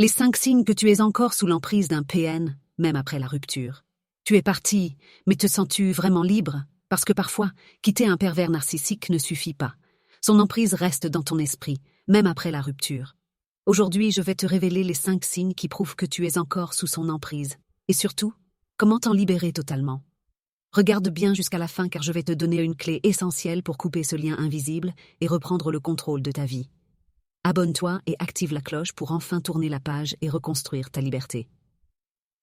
Les 5 signes que tu es encore sous l'emprise d'un PN, même après la rupture. Tu es parti, mais te sens-tu vraiment libre? Parce que parfois, quitter un pervers narcissique ne suffit pas. Son emprise reste dans ton esprit, même après la rupture. Aujourd'hui, je vais te révéler les 5 signes qui prouvent que tu es encore sous son emprise. Et surtout, comment t'en libérer totalement. Regarde bien jusqu'à la fin car je vais te donner une clé essentielle pour couper ce lien invisible et reprendre le contrôle de ta vie. Abonne-toi et active la cloche pour enfin tourner la page et reconstruire ta liberté.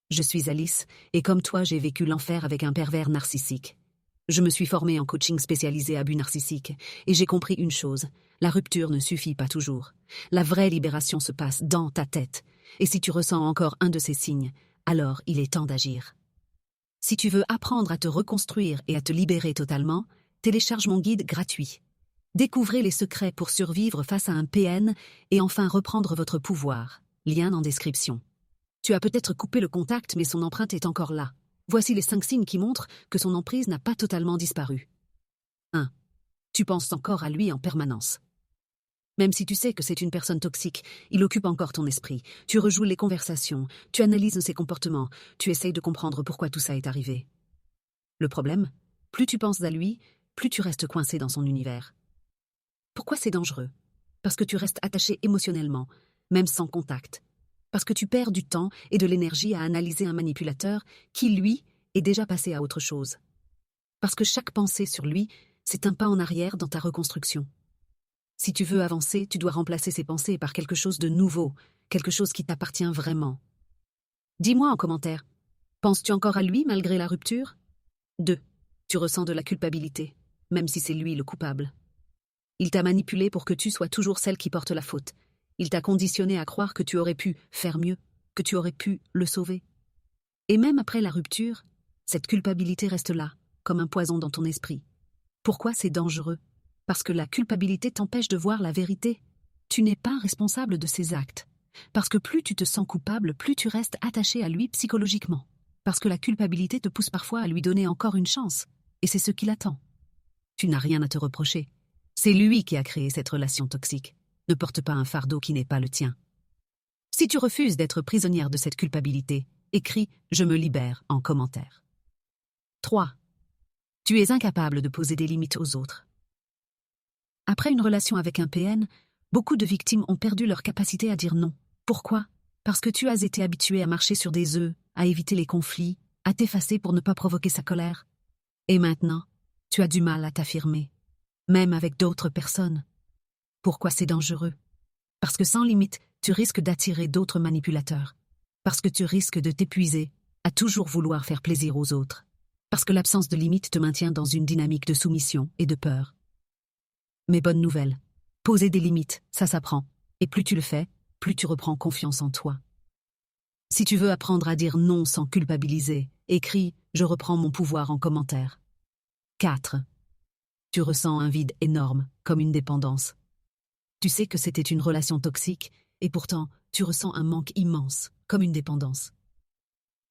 Je suis Alice, et comme toi, j'ai vécu l'enfer avec un pervers narcissique. Je me suis formée en coaching spécialisé abus narcissique, et j'ai compris une chose, la rupture ne suffit pas toujours. La vraie libération se passe dans ta tête, et si tu ressens encore un de ces signes, alors il est temps d'agir. Si tu veux apprendre à te reconstruire et à te libérer totalement, télécharge mon guide gratuit. Découvrez les secrets pour survivre face à un PN et enfin reprendre votre pouvoir. Lien en description. Tu as peut-être coupé le contact, mais son empreinte est encore là. Voici les 5 signes qui montrent que son emprise n'a pas totalement disparu. 1. Tu penses encore à lui en permanence. Même si tu sais que c'est une personne toxique, il occupe encore ton esprit. Tu rejoues les conversations, tu analyses ses comportements, tu essayes de comprendre pourquoi tout ça est arrivé. Le problème, plus tu penses à lui, plus tu restes coincé dans son univers. Pourquoi c'est dangereux? Parce que tu restes attaché émotionnellement, même sans contact. Parce que tu perds du temps et de l'énergie à analyser un manipulateur qui, lui, est déjà passé à autre chose. Parce que chaque pensée sur lui, c'est un pas en arrière dans ta reconstruction. Si tu veux avancer, tu dois remplacer ces pensées par quelque chose de nouveau, quelque chose qui t'appartient vraiment. Dis-moi en commentaire, penses-tu encore à lui malgré la rupture? 2. Tu ressens de la culpabilité, même si c'est lui le coupable. Il t'a manipulé pour que tu sois toujours celle qui porte la faute. Il t'a conditionné à croire que tu aurais pu faire mieux, que tu aurais pu le sauver. Et même après la rupture, cette culpabilité reste là, comme un poison dans ton esprit. Pourquoi c'est dangereux? Parce que la culpabilité t'empêche de voir la vérité. Tu n'es pas responsable de ses actes. Parce que plus tu te sens coupable, plus tu restes attaché à lui psychologiquement. Parce que la culpabilité te pousse parfois à lui donner encore une chance. Et c'est ce qu'il attend. Tu n'as rien à te reprocher. C'est lui qui a créé cette relation toxique. Ne porte pas un fardeau qui n'est pas le tien. Si tu refuses d'être prisonnière de cette culpabilité, écris « Je me libère » en commentaire. 3. Tu es incapable de poser des limites aux autres. Après une relation avec un PN, beaucoup de victimes ont perdu leur capacité à dire non. Pourquoi? Parce que tu as été habitué à marcher sur des œufs, à éviter les conflits, à t'effacer pour ne pas provoquer sa colère. Et maintenant, tu as du mal à t'affirmer, même avec d'autres personnes. Pourquoi c'est dangereux? Parce que sans limite, tu risques d'attirer d'autres manipulateurs. Parce que tu risques de t'épuiser à toujours vouloir faire plaisir aux autres. Parce que l'absence de limite te maintient dans une dynamique de soumission et de peur. Mais bonne nouvelle, poser des limites, ça s'apprend. Et plus tu le fais, plus tu reprends confiance en toi. Si tu veux apprendre à dire non sans culpabiliser, écris « Je reprends mon pouvoir » en commentaire. 4. Tu ressens un vide énorme, comme une dépendance. Tu sais que c'était une relation toxique, et pourtant, tu ressens un manque immense, comme une dépendance.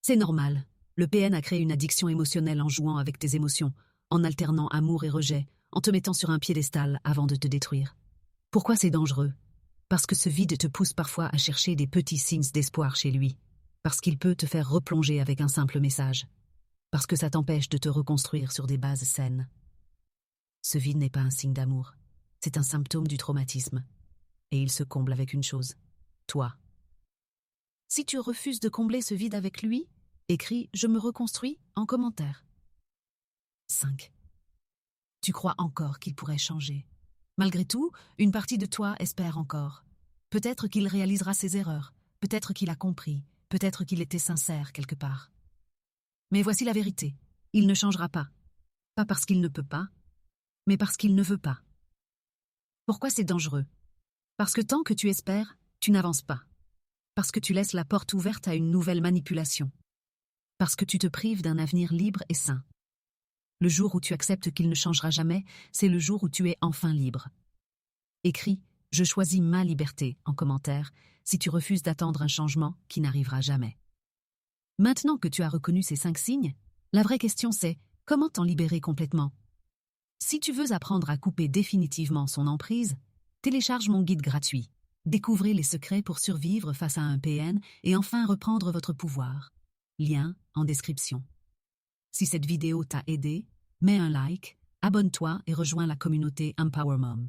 C'est normal. Le PN a créé une addiction émotionnelle en jouant avec tes émotions, en alternant amour et rejet, en te mettant sur un piédestal avant de te détruire. Pourquoi c'est dangereux? Parce que ce vide te pousse parfois à chercher des petits signes d'espoir chez lui. Parce qu'il peut te faire replonger avec un simple message. Parce que ça t'empêche de te reconstruire sur des bases saines. Ce vide n'est pas un signe d'amour. C'est un symptôme du traumatisme. Et il se comble avec une chose. Toi. Si tu refuses de combler ce vide avec lui, écris « Je me reconstruis » en commentaire. 5. Tu crois encore qu'il pourrait changer. Malgré tout, une partie de toi espère encore. Peut-être qu'il réalisera ses erreurs, peut-être qu'il a compris, peut-être qu'il était sincère quelque part. Mais voici la vérité, il ne changera pas. Pas parce qu'il ne peut pas, mais parce qu'il ne veut pas. Pourquoi c'est dangereux? Parce que tant que tu espères, tu n'avances pas. Parce que tu laisses la porte ouverte à une nouvelle manipulation. Parce que tu te prives d'un avenir libre et sain. Le jour où tu acceptes qu'il ne changera jamais, c'est le jour où tu es enfin libre. Écris « Je choisis ma liberté » en commentaire si tu refuses d'attendre un changement qui n'arrivera jamais. Maintenant que tu as reconnu ces 5 signes, la vraie question c'est « Comment t'en libérer complètement ?» Si tu veux apprendre à couper définitivement son emprise, télécharge mon guide gratuit. Découvrez les secrets pour survivre face à un PN et enfin reprendre votre pouvoir. Lien en description. Si cette vidéo t'a aidé, mets un like, abonne-toi et rejoins la communauté Empower Mom.